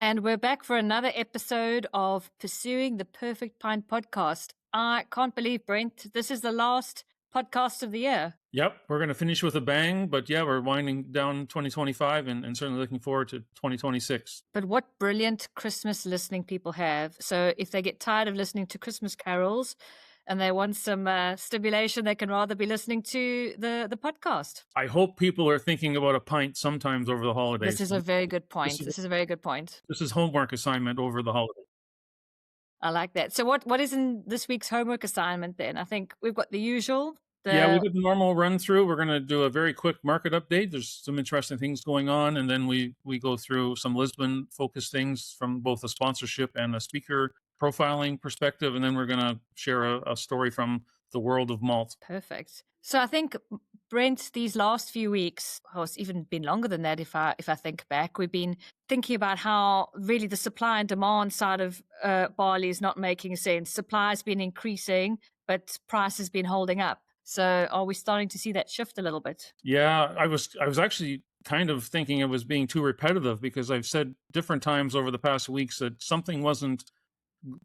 And we're back for another episode of Pursuing the Perfect Pint podcast. I can't believe, Brent, this is the last podcast of the year. Yep, we're going to finish with a bang, but yeah, we're winding down 2025 and certainly looking forward to 2026. But what brilliant Christmas listening people have. So if they get tired of listening to Christmas carols and they want some stimulation, they can rather be listening to the podcast. I hope people are thinking about a pint sometimes over the holidays. This is a very good point. This This is a very good point. is homework assignment over the holidays. I like that. So what is in this week's homework assignment then? I think we've got the usual. Yeah, we did the normal run through. We're going to do a very quick market update. There's some interesting things going on, and then we go through some Lisbon focused things from both a sponsorship and a speaker profiling perspective, and then we're going to share a story from the world of malt. Perfect. So I think, Brent, these last few weeks, or it's even been longer than that if I think back, we've been thinking about how really the supply and demand side of barley is not making sense. Supply has been increasing, but price has been holding up. So are we starting to see that shift a little bit? Yeah, I was actually kind of thinking it was being too repetitive because I've said different times over the past weeks that something wasn't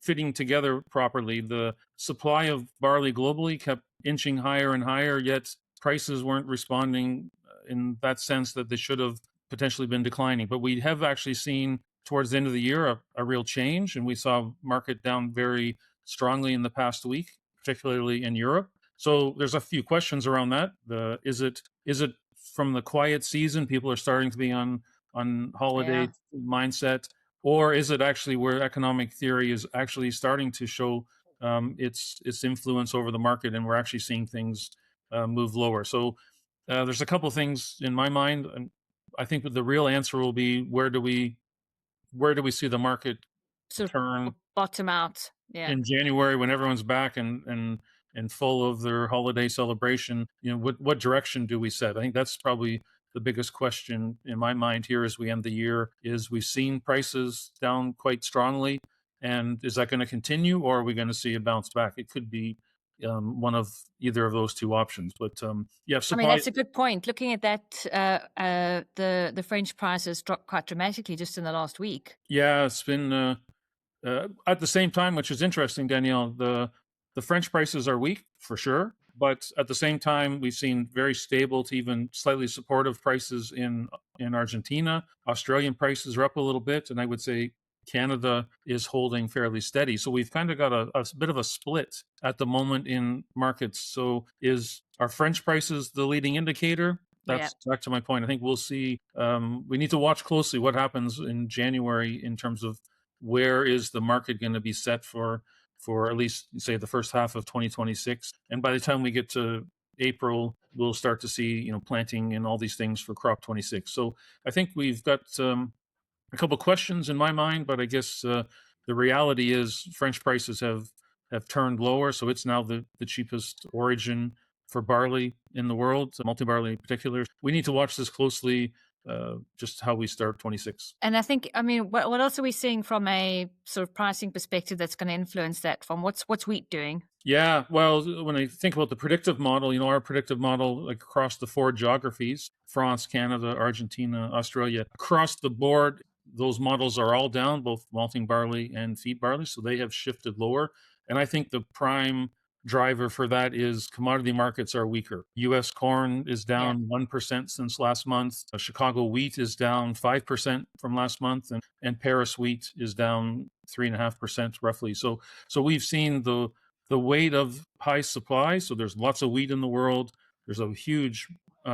fitting together properly. The supply of barley globally kept inching higher and higher, yet prices weren't responding in that sense that they should have potentially been declining. But we have actually seen towards the end of the year a real change, and we saw market down very strongly in the past week, particularly in Europe. So there's a few questions around that. Is it from the quiet season? People are starting to be on holiday mindset, or is it actually where economic theory is actually starting to show its influence over the market, and we're actually seeing things move lower? So there's a couple of things in my mind, and I think the real answer will be where do we see the market Sort turn of bottom out. Yeah. in January when everyone's back and full of their holiday celebration? You know, what direction do we set? I think that's probably the biggest question in my mind here as we end the year. Is we've seen prices down quite strongly, and is that going to continue, or are we going to see a bounce back? It could be one of either of those two options. But yeah, I mean, supply. that's a good point. Looking at that, the French prices dropped quite dramatically just in the last week. Yeah, it's been at the same time, which is interesting, Danielle. The French prices are weak for sure, but at the same time, we've seen very stable to even slightly supportive prices in Argentina. Australian prices are up a little bit, and I would say Canada is holding fairly steady. So we've kind of got a bit of a split at the moment in markets. So are French prices the leading indicator? That's back to my point. I think we'll see. We need to watch closely what happens in January in terms of where is the market going to be set for at least, say, the first half of 2026. And by the time we get to April, we'll start to see, planting and all these things for crop 26. So I think we've got a couple questions in my mind, but I guess the reality is French prices have turned lower. So it's now the cheapest origin for barley in the world, multi-barley in particular. We need to watch this closely, just how we start 26. And I think, I mean, what else are we seeing from a sort of pricing perspective that's going to influence that? From what's wheat doing? Yeah, well, when I think about the predictive model, our predictive model, like across the four geographies, France, Canada, Argentina, Australia, across the board, those models are all down, both malting barley and feed barley. So they have shifted lower. And I think the prime driver for that is commodity markets are weaker. U.S. corn is down 1% since last month. Chicago wheat is down 5% from last month, and Paris wheat is down 3.5% roughly. So we've seen the weight of high supply. So there's lots of wheat in the world. There's a huge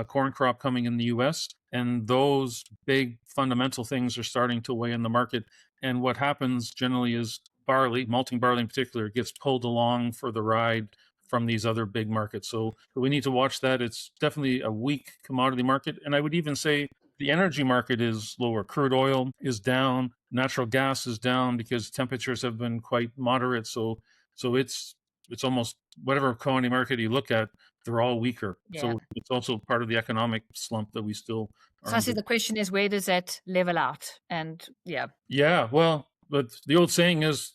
corn crop coming in the U.S., and those big fundamental things are starting to weigh in the market. And what happens generally is barley, malting barley in particular, gets pulled along for the ride from these other big markets. So we need to watch that. It's definitely a weak commodity market. And I would even say the energy market is lower. Crude oil is down. Natural gas is down because temperatures have been quite moderate. So it's almost whatever commodity market you look at, they're all weaker. Yeah. So it's also part of the economic slump that we still are. So I see the question is, where does that level out? And yeah, well, but the old saying is,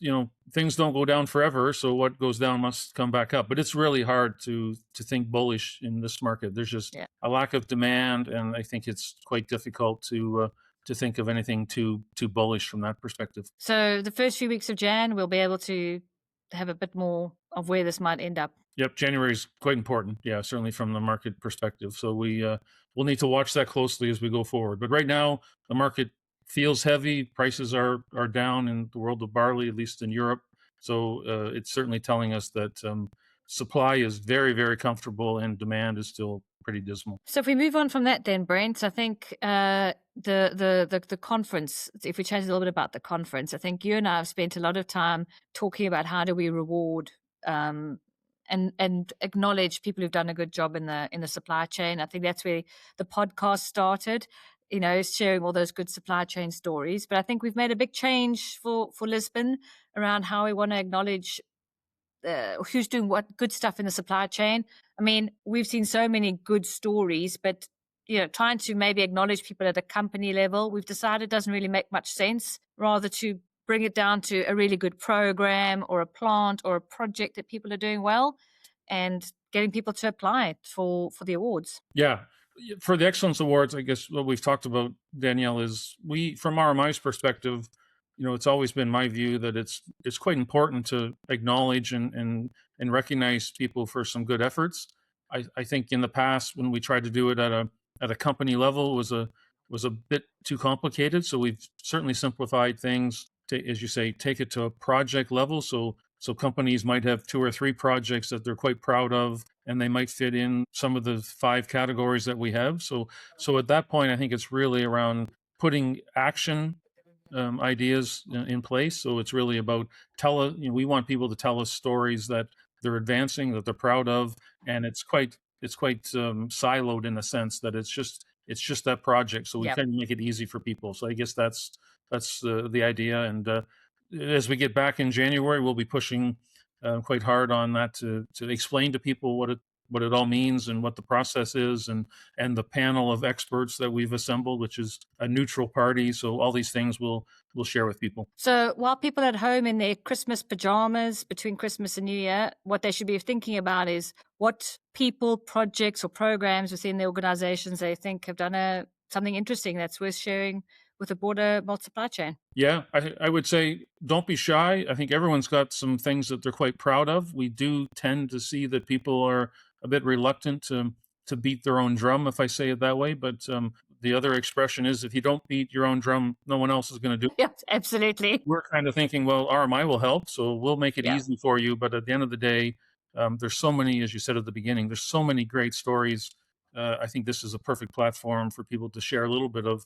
things don't go down forever. So what goes down must come back up. But it's really hard to think bullish in this market. There's just a lack of demand, and I think it's quite difficult to to think of anything too bullish from that perspective. So the first few weeks of Jan, we'll be able to have a bit more of where this might end up. Yep, January is quite important. Yeah, certainly from the market perspective. So we'll need to watch that closely as we go forward. But right now, the market feels heavy. Prices are down in the world of barley, at least in Europe. So it's certainly telling us that supply is very, very comfortable and demand is still pretty dismal. So if we move on from that, then Brent, I think the conference. If we change a little bit about the conference, I think you and I have spent a lot of time talking about how do we reward and acknowledge people who've done a good job in the supply chain. I think that's where the podcast started. Sharing all those good supply chain stories. But I think we've made a big change for Lisbon around how we want to acknowledge who's doing what good stuff in the supply chain. I mean, we've seen so many good stories, but trying to maybe acknowledge people at a company level, we've decided doesn't really make much sense. Rather to bring it down to a really good program or a plant or a project that people are doing well, and getting people to apply for the awards. Yeah. For the Excellence Awards, I guess what we've talked about, Danielle, is from RMI's perspective, it's always been my view that it's quite important to acknowledge and recognize people for some good efforts. I think in the past, when we tried to do it at a company level, was a bit too complicated. So we've certainly simplified things to, as you say, take it to a project level. So companies might have 2 or 3 projects that they're quite proud of, and they might fit in some of the 5 categories that we have. So at that point, I think it's really around putting action ideas in place. So it's really about we want people to tell us stories that they're advancing, that they're proud of, and it's quite siloed in the sense that it's just that project. So we Yep. try to make it easy for people. So I guess that's the idea. And as we get back in January, we'll be pushing quite hard on that to explain to people what it all means and what the process is, and the panel of experts that we've assembled, which is a neutral party. So all these things we'll share with people. So while people at home in their Christmas pajamas between Christmas and New Year, what they should be thinking about is what people, projects, or programs within the organizations they think have done something interesting that's worth sharing with a broader malt supply chain. Yeah, I would say don't be shy. I think everyone's got some things that they're quite proud of. We do tend to see that people are a bit reluctant to beat their own drum, if I say it that way. But the other expression is, if you don't beat your own drum, no one else is going to do it. Yes, absolutely. We're kind of thinking, well, RMI will help, so we'll make it easy for you. But at the end of the day, there's so many, as you said at the beginning, there's so many great stories. I think this is a perfect platform for people to share a little bit of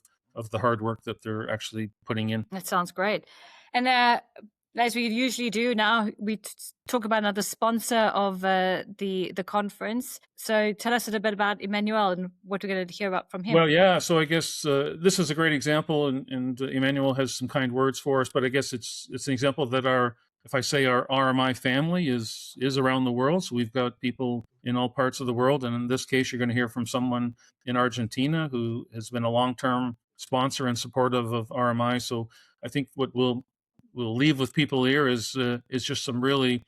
the hard work that they're actually putting in. That sounds great. And as we usually do now, we talk about another sponsor of the conference. So tell us a little bit about Emmanuel and what we're going to hear about from him. Well, yeah. So I guess this is a great example, and Emmanuel has some kind words for us. But I guess it's an example that our RMI family is around the world. So we've got people in all parts of the world, and in this case, you're going to hear from someone in Argentina who has been a long-term sponsor and supportive of RMI. So I think what we'll leave with people here is just some really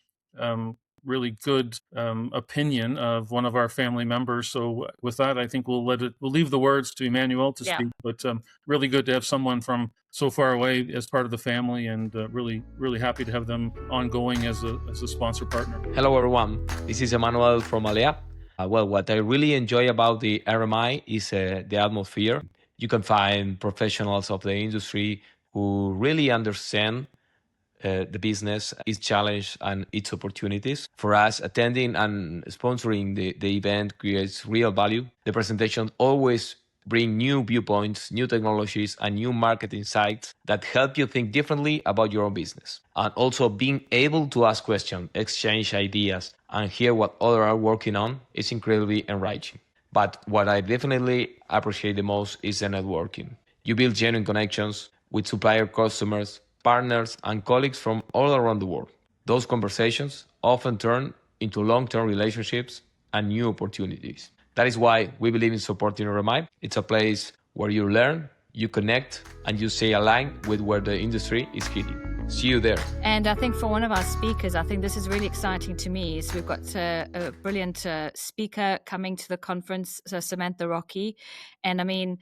good opinion of one of our family members. So with that, I think we'll leave the words to Emmanuel to speak. But really good to have someone from so far away as part of the family, and really happy to have them ongoing as a sponsor partner. Hello everyone, this is Emmanuel from Alea. What I really enjoy about the RMI is the atmosphere. You can find professionals of the industry who really understand the business, its challenge, and its opportunities. For us, attending and sponsoring the event creates real value. The presentations always bring new viewpoints, new technologies, and new market insights that help you think differently about your own business. And also being able to ask questions, exchange ideas, and hear what others are working on is incredibly enriching. But what I definitely appreciate the most is the networking. You build genuine connections with supplier customers, partners, and colleagues from all around the world. Those conversations often turn into long-term relationships and new opportunities. That is why we believe in supporting RMI. It's a place where you learn, you connect, and you stay aligned with where the industry is heading. See you there. And I think for one of our speakers, I think this is really exciting to me, is we've got a brilliant speaker coming to the conference, Samantha Rocky. And I mean,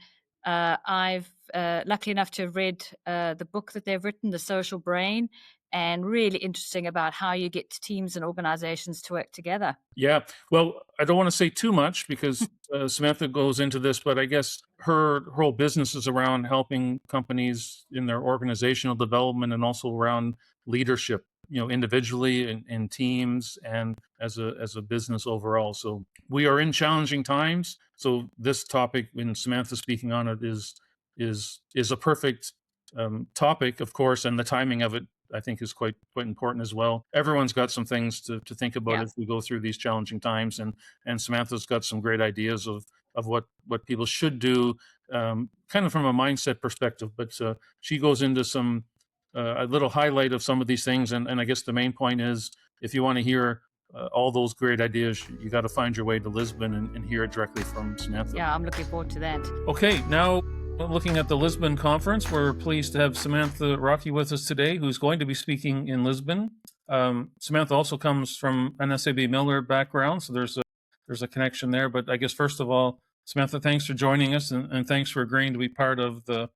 I've lucky enough to have read the book that they've written, The Social Brain, and really interesting about how you get teams and organizations to work together. Yeah. Well, I don't want to say too much because Samantha goes into this, but I guess her whole business is around helping companies in their organizational development and also around leadership, individually in teams and as a business overall. So we are in challenging times. So this topic, when Samantha speaking on it, is a perfect topic, of course, and the timing of it I think is quite important as well. Everyone's got some things to think about as we go through these challenging times, and Samantha's got some great ideas of what people should do, kind of from a mindset perspective. But she goes into some a little highlight of some of these things, and I guess the main point is if you want to hear all those great ideas, you got to find your way to Lisbon and hear it directly from Samantha. Yeah, I'm looking forward to that. Okay, now looking at the Lisbon conference, we're pleased to have Samantha Rocky with us today, who's going to be speaking in Lisbon. Samantha also comes from an SAB Miller background, so there's a connection there. But I guess first of all, Samantha, thanks for joining us, and thanks for agreeing to be part of the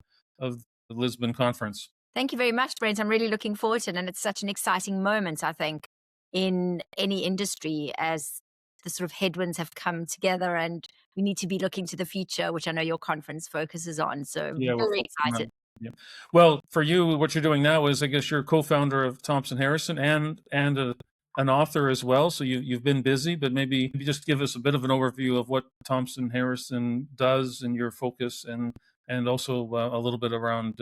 Lisbon conference. Thank you very much, Brent. I'm really looking forward to it, and it's such an exciting moment, I think, in any industry as the sort of headwinds have come together and we need to be looking to the future, which I know your conference focuses on. So Yeah, we're very excited. Yeah. Well, for you, what you're doing now is, I guess, you're a co-founder of Thompson Harrison and an author as well. So you've been busy, but maybe just give us a bit of an overview of what Thompson Harrison does and your focus, and also a little bit around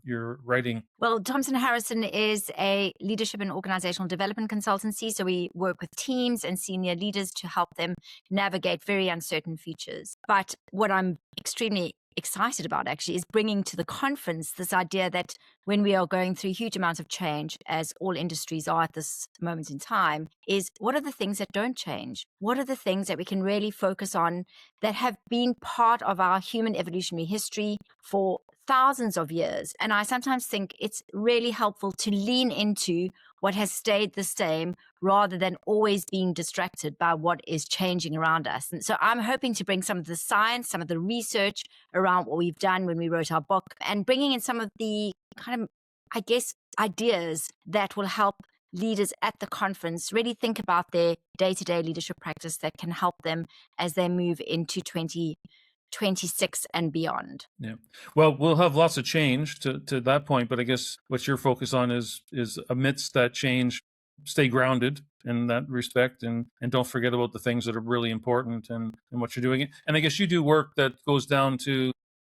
your writing. Well, Thompson Harrison is a leadership and organizational development consultancy. So we work with teams and senior leaders to help them navigate very uncertain futures. But what I'm extremely excited about actually is bringing to the conference this idea that when we are going through huge amounts of change, as all industries are at this moment in time, is what are the things that don't change? What are the things that we can really focus on that have been part of our human evolutionary history for thousands of years? And I sometimes think it's really helpful to lean into what has stayed the same rather than always being distracted by what is changing around us. And so I'm hoping to bring some of the science, some of the research around what we've done when we wrote our book, and bringing in some of the kind of, I guess, ideas that will help leaders at the conference really think about their day-to-day leadership practice that can help them as they move into 2026 and beyond. Yeah. Well, we'll have lots of change to that point, but I guess what your focus on is amidst that change, stay grounded in that respect, and don't forget about the things that are really important and what you're doing. And I guess you do work that goes down to,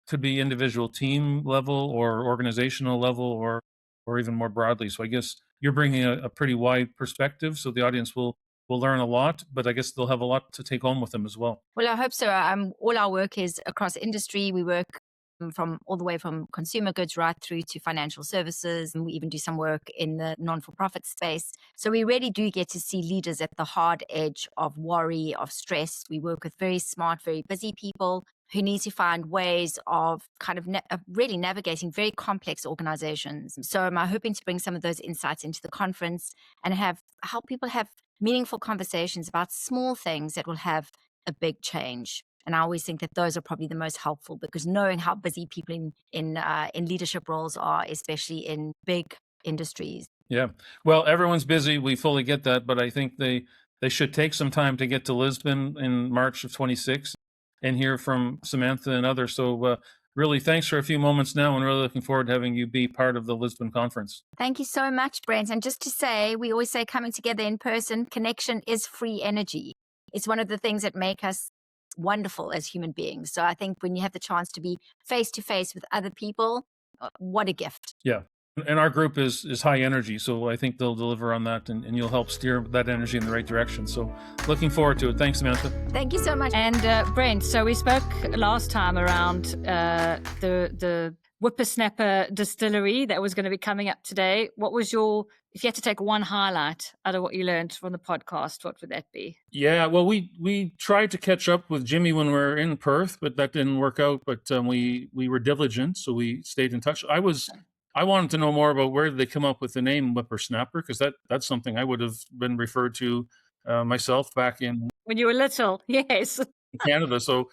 could be individual team level or organizational level or even more broadly. So I guess you're bringing a pretty wide perspective, so the audience will learn a lot, but I guess they'll have a lot to take home with them as well. Well, I hope so. All our work is across industry. We work from all the way from consumer goods right through to financial services, and we even do some work in the non-for-profit space. So we really do get to see leaders at the hard edge of worry, of stress. We work with very smart, very busy people who need to find ways of kind of really navigating very complex organizations. So I'm hoping to bring some of those insights into the conference and help people have meaningful conversations about small things that will have a big change. And I always think that those are probably the most helpful, because knowing how busy people in leadership roles are, especially in big industries. Yeah. Well, everyone's busy. We fully get that, but I think they should take some time to get to Lisbon in March of 26 and hear from Samantha and others. So really, thanks for a few moments now, and really looking forward to having you be part of the Lisbon conference. Thank you so much, Brent. And just to say, we always say coming together in person, connection is free energy. It's one of the things that make us wonderful as human beings. So I think when you have the chance to be face to face with other people, what a gift. Yeah. And our group is high energy, so I think they'll deliver on that, and you'll help steer that energy in the right direction. So looking forward to it. Thanks, Samantha. Thank you so much. And Brent, so we spoke last time around the Whipper Snapper Distillery that was going to be coming up today. What was if you had to take one highlight out of what you learned from the podcast, what would that be? Yeah, well, we tried to catch up with Jimmy when we were in Perth, but that didn't work out. But we were diligent, so we stayed in touch. I wanted to know more about where did they come up with the name Whipper Snapper, because that's something I would have been referred to myself back in... When you were little, yes. Canada. So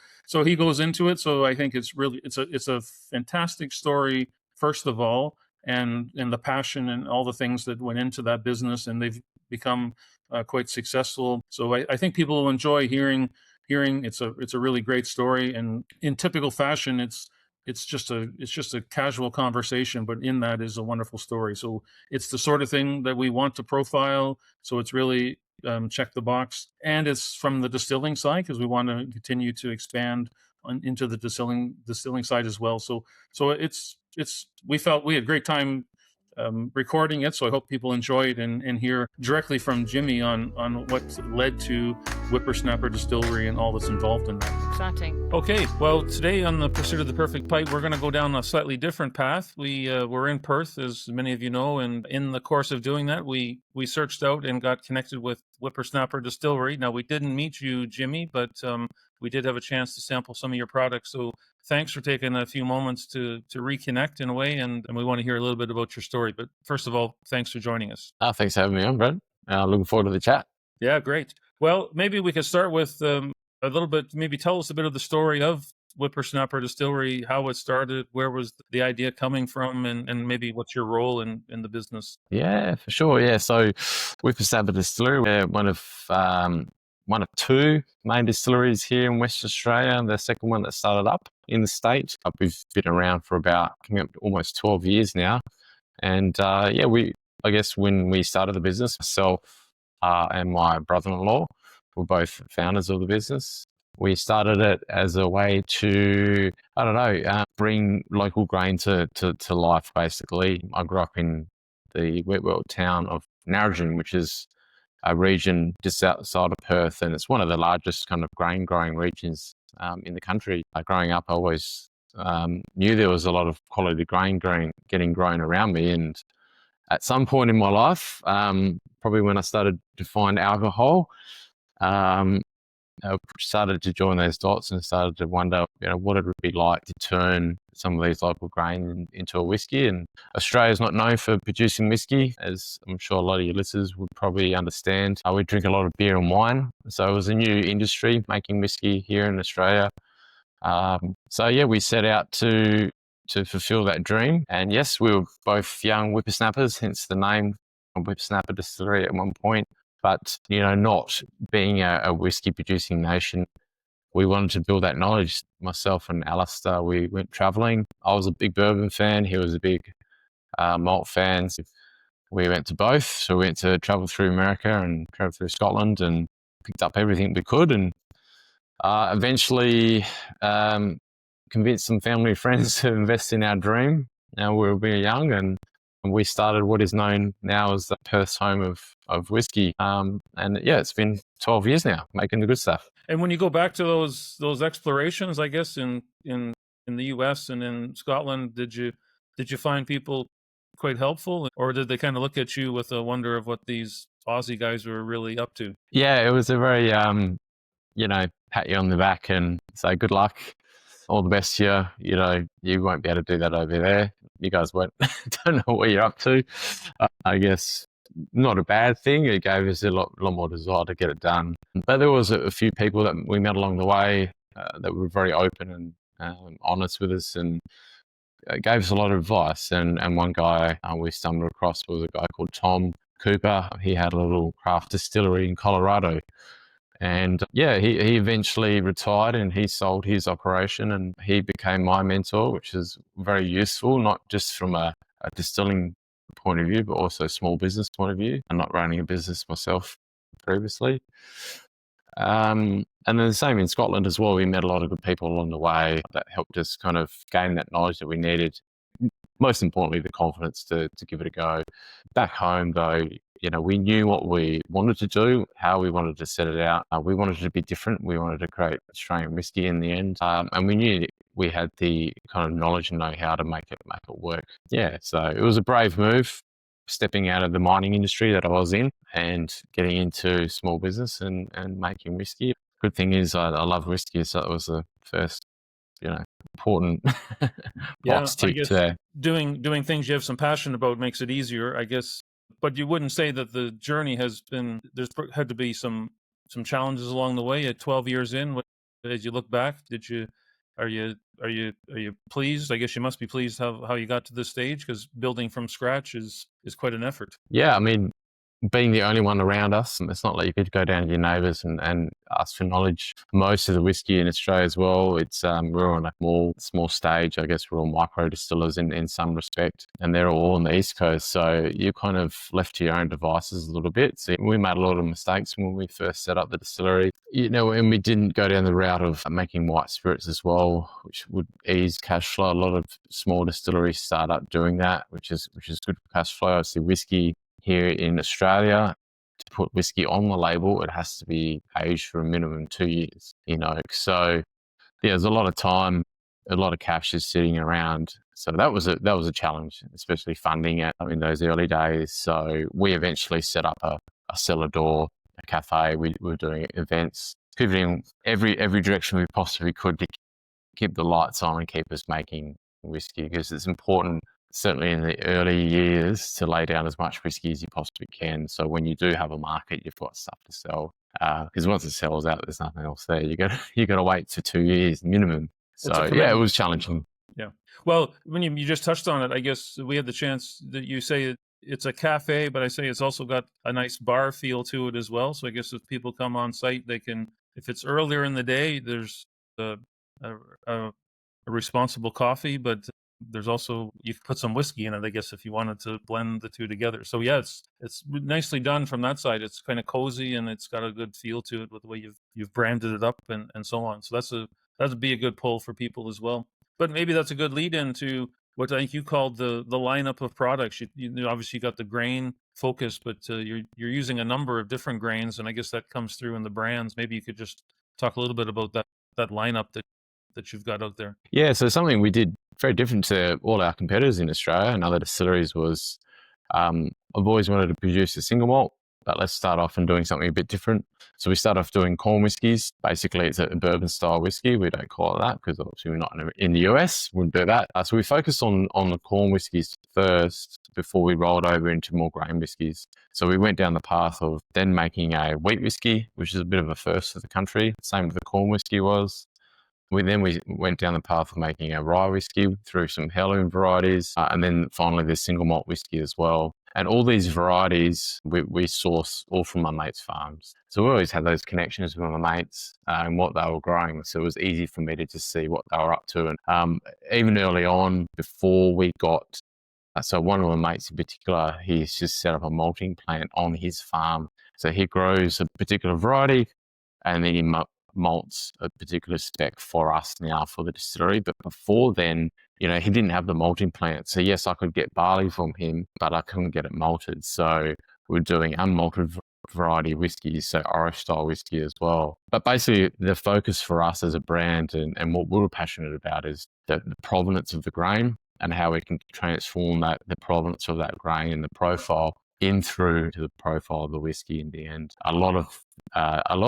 he goes into it. So I think it's a fantastic story, first of all, and the passion and all the things that went into that business, and they've become quite successful. So I think people will enjoy hearing. It's a really great story, and in typical fashion, it's just a casual conversation, but in that is a wonderful story. So it's the sort of thing that we want to profile. So it's really check the box, and it's from the distilling side because we want to continue to expand into the distilling side as well. So it's we felt we had a great time recording it. So I hope people enjoy it and hear directly from Jimmy on what led to Whipper Snapper Distillery and all that's involved in that. Exciting. Okay, well, today on the Pursuit of the Perfect Pipe, we're going to go down a slightly different path. We're in Perth, as many of you know, and in the course of doing that, we searched out and got connected with Whipper Snapper Distillery. Now, we didn't meet you, Jimmy, but we did have a chance to sample some of your products. So thanks for taking a few moments to reconnect in a way, and we want to hear a little bit about your story. But first of all, thanks for joining us. Thanks for having me on, Brad. Looking forward to the chat. Yeah, great. Well, maybe we could start with a little bit, maybe tell us a bit of the story of Whipper Snapper Distillery, how it started, where was the idea coming from, and maybe what's your role in the business? Yeah, for sure. Yeah, so Whipper Snapper Distillery, we're one of two main distilleries here in Western Australia. The second one that started up in the state. We've been around for about coming up to almost 12 years now. And I guess when we started the business, myself and my brother-in-law were both founders of the business. We started it as a way to, bring local grain to life, basically. I grew up in the wet world town of Narrogin, which is a region just outside of Perth, and it's one of the largest kind of grain growing regions in the country. Growing up, I always knew there was a lot of quality grain getting grown around me, and at some point in my life, probably when I started to find alcohol, I started to join those dots and started to wonder, what it would be like to turn some of these local grain into a whiskey. And Australia's not known for producing whiskey, as I'm sure a lot of your listeners would probably understand. We drink a lot of beer and wine, so it was a new industry making whiskey here in Australia. We set out to fulfill that dream. And yes, we were both young whippersnappers, hence the name of Whipper Snapper Distillery at one point. But, not being a whiskey producing nation, we wanted to build that knowledge. Myself and Alistair, we went traveling. I was a big bourbon fan. He was a big malt fan. We went to both. So we went to travel through America and travel through Scotland and picked up everything we could. And eventually convinced some family friends to invest in our dream. Now we were young, and we started what is known now as the Perth's home of whiskey. It's been 12 years now making the good stuff. And when you go back to those explorations, I guess in the US and in Scotland, did you find people quite helpful, or did they kind of look at you with a wonder of what these Aussie guys were really up to? Yeah, it was a very pat you on the back and say good luck, all the best here. You won't be able to do that over there. You guys don't know what you're up to. I guess not a bad thing. It gave us a lot more desire to get it done. But there was a few people that we met along the way that were very open and honest with us, and gave us a lot of advice. And one guy we stumbled across was a guy called Tom Cooper. He had a little craft distillery in Colorado. And he eventually retired and he sold his operation, and he became my mentor, which is very useful, not just from a distilling point of view, but also a small business point of view. I'm not running a business myself previously. And then the same in Scotland as well. We met a lot of good people along the way that helped us kind of gain that knowledge that we needed. Most importantly, the confidence to give it a go. Back home, though, we knew what we wanted to do, how we wanted to set it out. We wanted it to be different. We wanted to create Australian whiskey in the end. And we knew we had the kind of knowledge and know-how to make it work. Yeah, so it was a brave move, stepping out of the mining industry that I was in and getting into small business and making whiskey. Good thing is I love whiskey, so that was the first important box tick there. Doing things you have some passion about makes it easier, I guess. But you wouldn't say that the journey there's had to be some challenges along the way at 12 years in? as you look back? Are you pleased? I guess you must be pleased how you got to this stage, because building from scratch is quite an effort. Yeah, I mean, being the only one around us, it's not like you could go down to your neighbours and ask for knowledge. Most of the whiskey in Australia as well, it's we're on a small stage. I guess we're all micro distillers in some respect, and they're all on the East Coast. So you're kind of left to your own devices a little bit. So we made a lot of mistakes when we first set up the distillery, and we didn't go down the route of making white spirits as well, which would ease cash flow. A lot of small distilleries start up doing that, which is good for cash flow. Obviously, whiskey here in Australia, to put whiskey on the label, it has to be aged for a minimum 2 years, So there's a lot of time, a lot of cash is sitting around. So that was a challenge, especially funding it in those early days. So we eventually set up a cellar door, a cafe. We were doing events, pivoting every direction we possibly could to keep the lights on and keep us making whiskey, because it's important, certainly in the early years, to lay down as much whiskey as you possibly can. So when you do have a market, you've got stuff to sell. Because once it sells out, there's nothing else there. You got to wait for 2 years minimum. So yeah, it was challenging. Yeah. Well, when you just touched on it, I guess we had the chance that you say it's a cafe, but I say it's also got a nice bar feel to it as well. So I guess if people come on site, they can, if it's earlier in the day, there's a responsible coffee, but there's also, you can put some whiskey in it, I guess, if you wanted to blend the two together. So yeah, it's nicely done from that side. It's kind of cozy and it's got a good feel to it with the way you've branded it up and so on. So that'd be a good pull for people as well. But maybe that's a good lead into what I think you called the lineup of products. You obviously got the grain focus, but you're using a number of different grains, and I guess that comes through in the brands. Maybe you could just talk a little bit about that lineup that you've got out there. Yeah, so something we did very different to all our competitors in Australia and other distilleries was I've always wanted to produce a single malt, but let's start off and doing something a bit different. So we start off doing corn whiskies. Basically, it's a bourbon style whiskey. We don't call it that because obviously we're not in the US. We wouldn't do that. So we focused on the corn whiskies first before we rolled over into more grain whiskies. So we went down the path of then making a wheat whiskey, which is a bit of a first for the country. Same with the corn whiskey was. We went down the path of making a rye whiskey through some heirloom varieties, and then finally the single malt whiskey as well. And all these varieties we source all from my mates' farms. So we always had those connections with my mates and what they were growing. So it was easy for me to just see what they were up to. And even early on, before we got, so one of my mates in particular, he's just set up a malting plant on his farm. So he grows a particular variety and then he malts a particular spec for us now for the distillery. But before then, he didn't have the malting plant. So yes, I could get barley from him, but I couldn't get it malted. So we're doing unmalted variety whiskeys, so Irish style whiskey as well. But basically the focus for us as a brand and what we're passionate about is the provenance of the grain and how we can transform the provenance of that grain and the profile in through to the profile of the whiskey in the end. A lot of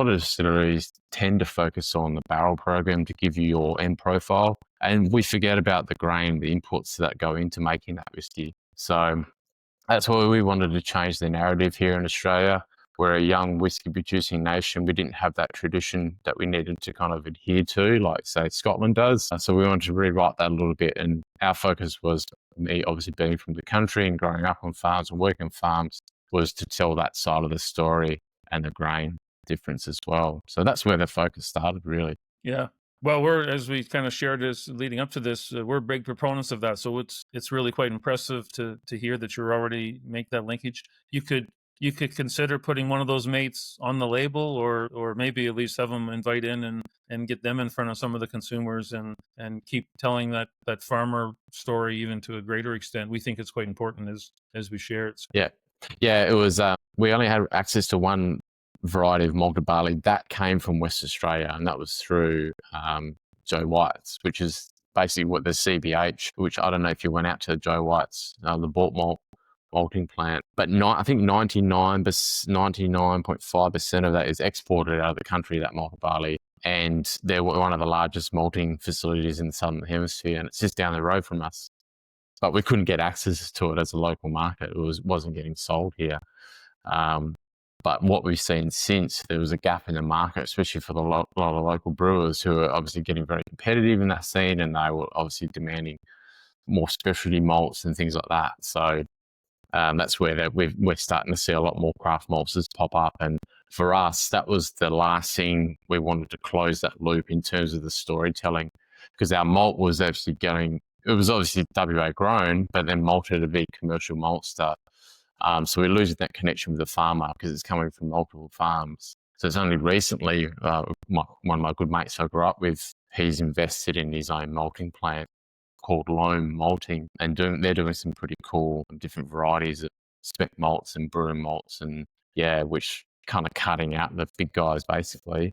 distilleries tend to focus on the barrel program to give you your end profile, and we forget about the grain, the inputs that go into making that whiskey. So that's why we wanted to change the narrative here in Australia. We're a young whiskey producing nation. We didn't have that tradition that we needed to kind of adhere to, like say Scotland does. So we wanted to rewrite that a little bit. And our focus was, me obviously being from the country and growing up on farms and working on farms, was to tell that side of the story and the grain difference as well. So that's where the focus started, really. Yeah. Well, as we kind of shared this leading up to this, we're big proponents of that. So it's really quite impressive to hear that you're already make that linkage. You could consider putting one of those mates on the label, or maybe at least have them invite in and get them in front of some of the consumers and keep telling that farmer story even to a greater extent. We think it's quite important as we share it. So. Yeah. It was. We only had access to one variety of malted barley that came from West Australia, and that was through Joe White's, which is basically what the CBH, which I don't know if you went out to Joe White's, the Bort malting plant, but I think 99.5% of that is exported out of the country, that malted barley, and they're one of the largest malting facilities in the Southern Hemisphere, and it's just down the road from us. But we couldn't get access to it as a local market. It wasn't getting sold here. But what we've seen since, there was a gap in the market, especially for a lot of local brewers who are obviously getting very competitive in that scene, and they were obviously demanding more specialty malts and things like that. So that's where we're starting to see a lot more craft maltsters pop up. And for us, that was the last thing we wanted to close that loop in terms of the storytelling, because our malt was actually it was obviously WA grown, but then malted to be commercial maltster. So we're losing that connection with the farmer because it's coming from multiple farms. So it's only recently, one of my good mates I grew up with, he's invested in his own malting plant called Loam Malting, and they're doing some pretty cool different varieties of spec malts and brewing malts, and which kind of cutting out the big guys basically.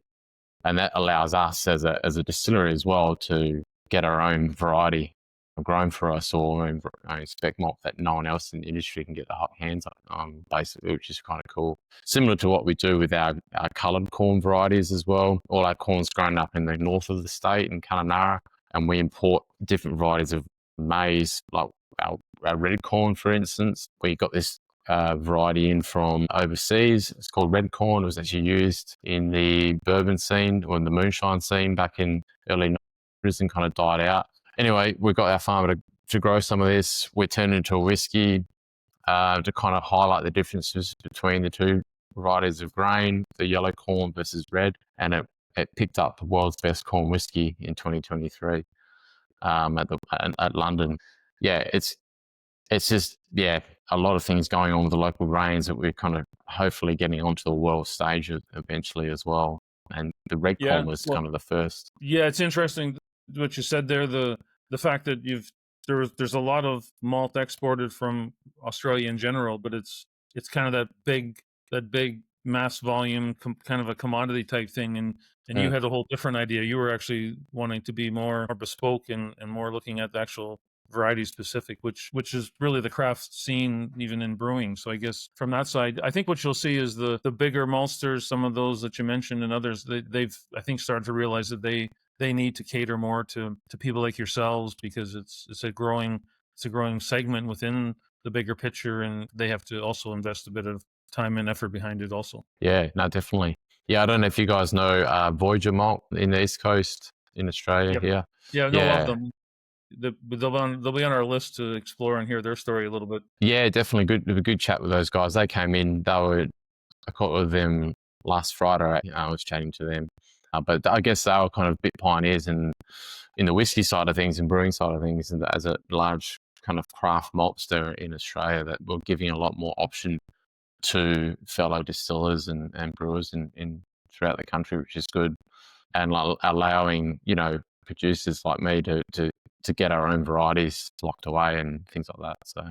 And that allows us as a distillery as well to get our own variety grown for us, or our own spec malt that no one else in the industry can get their hands on, basically, which is kind of cool. Similar to what we do with our coloured corn varieties as well. All our corn's grown up in the north of the state in Kununurra, and we import different varieties of maize, like our red corn, for instance. We got this variety in from overseas. It's called red corn. It was actually used in the bourbon scene or in the moonshine scene back in early 90s and kind of died out. Anyway, we got our farmer to grow some of this. We turned it into a whiskey to kind of highlight the differences between the two varieties of grain, the yellow corn versus red, and it picked up the world's best corn whiskey in 2023 at London. Yeah, it's just a lot of things going on with the local grains that we're kind of hopefully getting onto the world stage eventually as well. And the red corn was kind of the first. Yeah, it's interesting what you said there. The fact that there's a lot of malt exported from Australia in general, but it's kind of that big mass volume kind of a commodity type thing, and you had a whole different idea. You were actually wanting to be more bespoke and more looking at the actual variety specific, which is really the craft scene even in brewing. So I guess from that side, I think what you'll see is the bigger maltsters, some of those that you mentioned and others, they've I think started to realize that they need to cater more to people like yourselves, because it's a growing segment within the bigger picture, and they have to also invest a bit of time and effort behind it also. Yeah, no, definitely. Yeah, I don't know if you guys know Voyager Malt in the East Coast in Australia here. Yeah, no, love them. They'll be on our list to explore and hear their story a little bit. Yeah, definitely good chat with those guys. They came in. I caught with them last Friday. I was chatting to them, but I guess they were kind of bit pioneers in the whiskey side of things and brewing side of things, and as a large kind of craft maltster in Australia, that were giving a lot more option to fellow distillers and brewers in throughout the country, which is good, and allowing producers like me to get our own varieties locked away and things like that. So,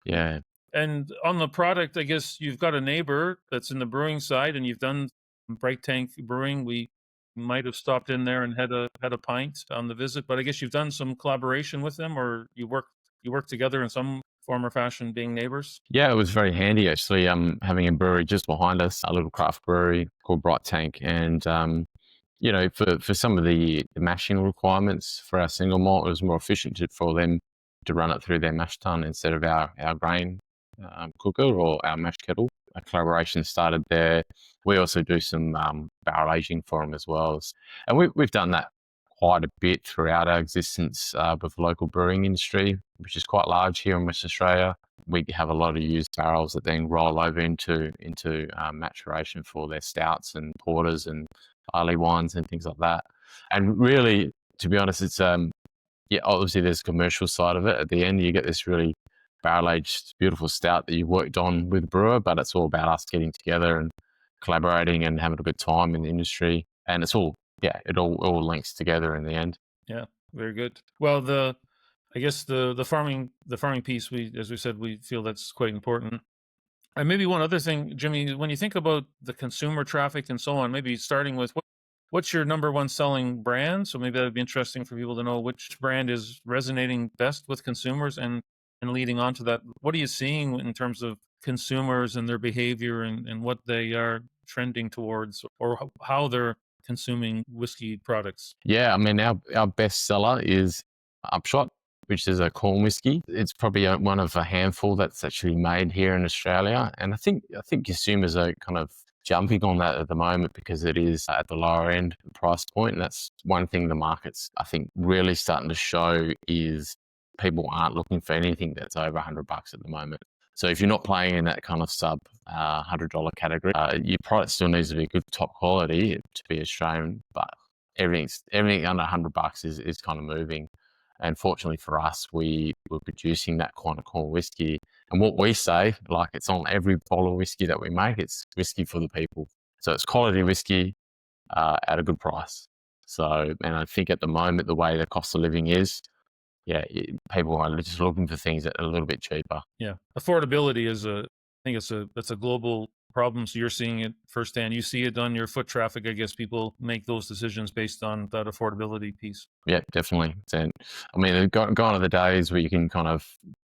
yeah. And on the product, I guess you've got a neighbor that's in the brewing side, and you've done Bright Tank Brewing. We might have stopped in there and had a pint on the visit, but I guess you've done some collaboration with them, or you work together in some form or fashion, being neighbors. Yeah, it was very handy actually. Having a brewery just behind us, a little craft brewery called Bright Tank, and for some of the mashing requirements for our single malt, it was more efficient for them to run it through their mash tun instead of our grain cooker or our mash kettle. A collaboration started there. We also do some barrel aging for them as well. And we've done that quite a bit throughout our existence with the local brewing industry, which is quite large here in Western Australia. We have a lot of used barrels that then roll over into maturation for their stouts and porters and barley wines and things like that. And really, to be honest, it's obviously there's a commercial side of it. At the end, you get this really barrel-aged, beautiful stout that you worked on with a brewer, but it's all about us getting together and collaborating and having a good time in the industry. And it's all, it all links together in the end. Yeah, very good. Well, I guess the farming piece, as we said, we feel that's quite important. And maybe one other thing, Jimmy, when you think about the consumer traffic and so on, maybe starting with what's your number one selling brand? So maybe that would be interesting for people to know which brand is resonating best with consumers, and leading on to that, what are you seeing in terms of consumers and their behavior and what they are trending towards, or how they're consuming whiskey products? Yeah, I mean, our best seller is Upshot. which is a corn whiskey. It's probably one of a handful that's actually made here in Australia. And I think consumers are kind of jumping on that at the moment because it is at the lower end price point. And that's one thing the market's, I think, really starting to show is people aren't looking for anything that's over $100 at the moment. So if you're not playing in that kind of sub $100 category, your product still needs to be good top quality to be Australian, but everything under $100 is kind of moving. And fortunately for us, we're producing that kind of corn whiskey. And what we say, like it's on every bottle of whiskey that we make, it's whiskey for the people. So it's quality whiskey at a good price. So, and I think at the moment, the way the cost of living is, people are just looking for things that are a little bit cheaper. Yeah, affordability is I think that's a global problem. So you're seeing it firsthand. You see it on your foot traffic. I guess people make those decisions based on that affordability piece. Yeah, definitely. And I mean, gone are the days where you can kind of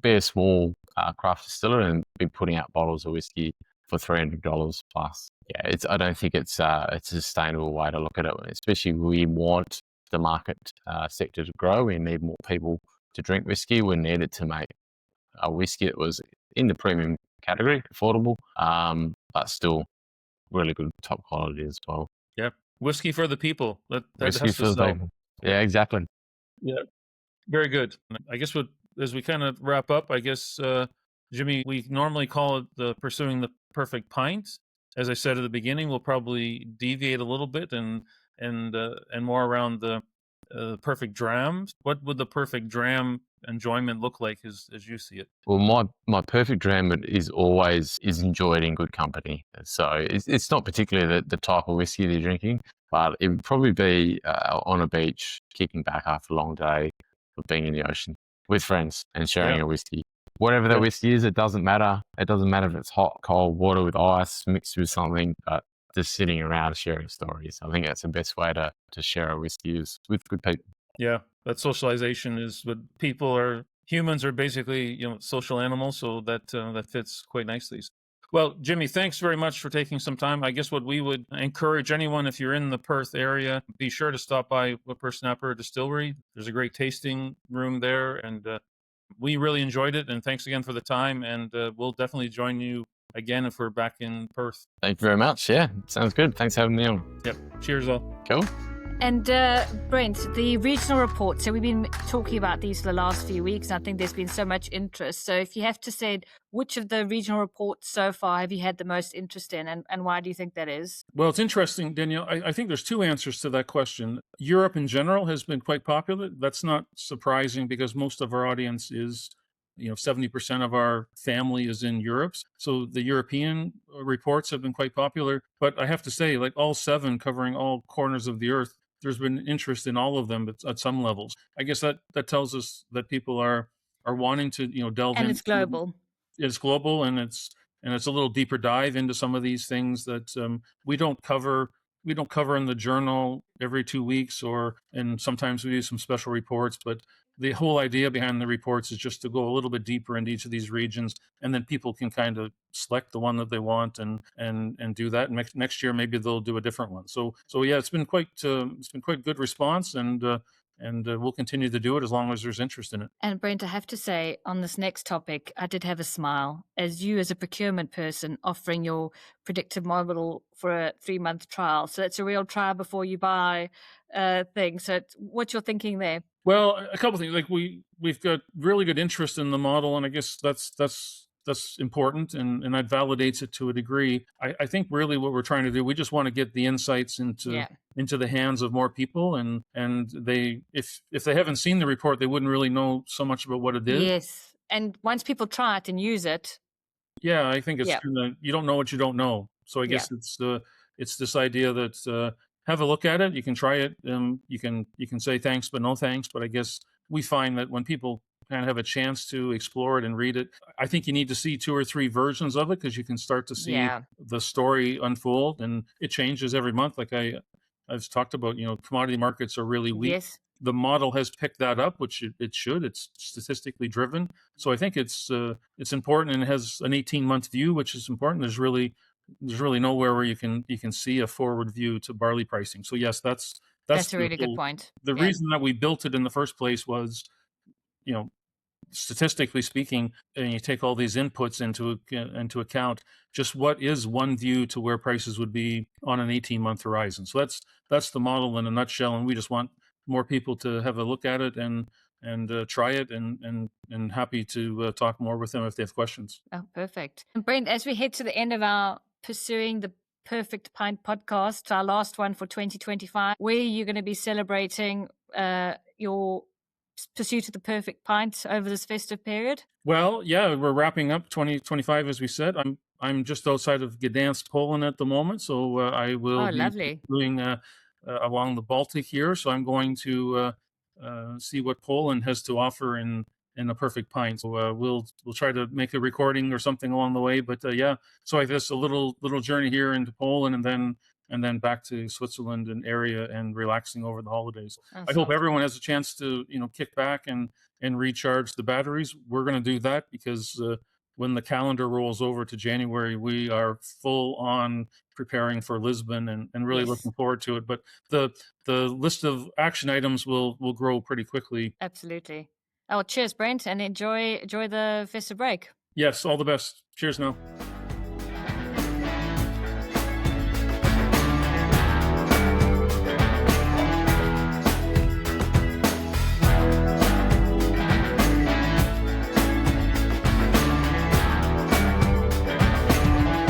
be a small craft distiller and be putting out bottles of whiskey for $300 plus. Yeah, I don't think it's a sustainable way to look at it. Especially we want the market sector to grow. We need more people to drink whiskey. We need it to make a whiskey that was in the premium category, affordable, but still really good top quality as well. Yeah, whiskey for the people. That whiskey has for to the sell. people. Yeah, exactly. Yeah, very good. I guess as we kind of wrap up, I guess, Jimmy, we normally call it the pursuing the perfect pint. As I said at the beginning, we'll probably deviate a little bit and more around the perfect drams. What would the perfect dram enjoyment look like as you see it? Well, my perfect dram is always enjoyed in good company. So it's not particularly the type of whiskey they're drinking, but it would probably be on a beach, kicking back after a long day of being in the ocean with friends and sharing a whiskey. Whatever that whiskey is, it doesn't matter. It doesn't matter if it's hot, cold, water with ice mixed with something, but just sitting around sharing stories. I think that's the best way to share a whiskey is with good people. Yeah, that socialization is what humans are basically, social animals. So that fits quite nicely. Well, Jimmy, thanks very much for taking some time. I guess what we would encourage anyone, if you're in the Perth area, be sure to stop by Whipper Snapper Distillery. There's a great tasting room there, and we really enjoyed it. And thanks again for the time. And we'll definitely join you again if we're back in Perth. Thank you very much. Yeah, sounds good. Thanks for having me on. Yep. Cheers, all. Cool. And Brent, the regional report. So we've been talking about these for the last few weeks, and I think there's been so much interest. So if you have to say which of the regional reports so far have you had the most interest in, and why do you think that is? Well, it's interesting, Danielle. I think there's two answers to that question. Europe in general has been quite popular. That's not surprising because most of our audience is 70% of our family is in Europe. So the European reports have been quite popular. But I have to say, like all 7 covering all corners of the earth, there's been interest in all of them at some levels. I guess that tells us that people are wanting to delve into. And it's global. It's global, and it's a little deeper dive into some of these things that we don't cover. We don't cover in the journal every 2 weeks, and sometimes we do some special reports. But the whole idea behind the reports is just to go a little bit deeper into each of these regions, and then people can kind of select the one that they want and do that. Next year, maybe they'll do a different one. So yeah, it's been quite good response, and we'll continue to do it as long as there's interest in it. And Brent, I have to say, on this next topic, I did have a smile as you, as a procurement person, offering your predictive model for a 3-month trial. So it's a real trial before you buy thing. So what's your thinking there? Well, a couple of things. Like we've got really good interest in the model, and I guess that's important, and that validates it to a degree. I think really what we're trying to do, we just want to get the insights into the hands of more people, and they if they haven't seen the report, they wouldn't really know so much about what it is. Yes, and once people try it and use it, I think it's you don't know what you don't know. So I guess it's this idea that have a look at it. You can try it. You can say thanks, but no thanks. But I guess we find that when people kind of have a chance to explore it and read it, I think you need to see 2 or 3 versions of it because you can start to see the story unfold, and it changes every month. Like I've talked about, commodity markets are really weak. Yes. The model has picked that up, which it should. It's statistically driven. So I think it's important, and it has an 18-month view, which is important. There's really nowhere where you can see a forward view to barley pricing. So yes, that's a really good point. The reason that we built it in the first place was statistically speaking, and you take all these inputs into account, just what is one view to where prices would be on an 18-month horizon. So that's the model in a nutshell, and we just want more people to have a look at it and try it, and happy to talk more with them if they have questions. Oh, perfect. And Brent, as we head to the end of our Pursuing the Perfect Pint podcast, our last one for 2025, where are you going to be celebrating your pursuit of the perfect pint over this festive period? Well, yeah, we're wrapping up 2025, as we said. I'm just outside of Gdansk, Poland at the moment, so I will be lovely. doing along the Baltic here. So I'm going to see what Poland has to offer in a perfect pint. So we'll try to make a recording or something along the way. But yeah, so I guess a little journey here into Poland, and then back to Switzerland and area and relaxing over the holidays. I hope everyone has a chance to kick back and recharge the batteries. We're going to do that because when the calendar rolls over to January, we are full on preparing for Lisbon and really looking forward to it. But the list of action items will grow pretty quickly. Absolutely. Oh, cheers, Brent, and enjoy the festive break. Yes, all the best. Cheers now.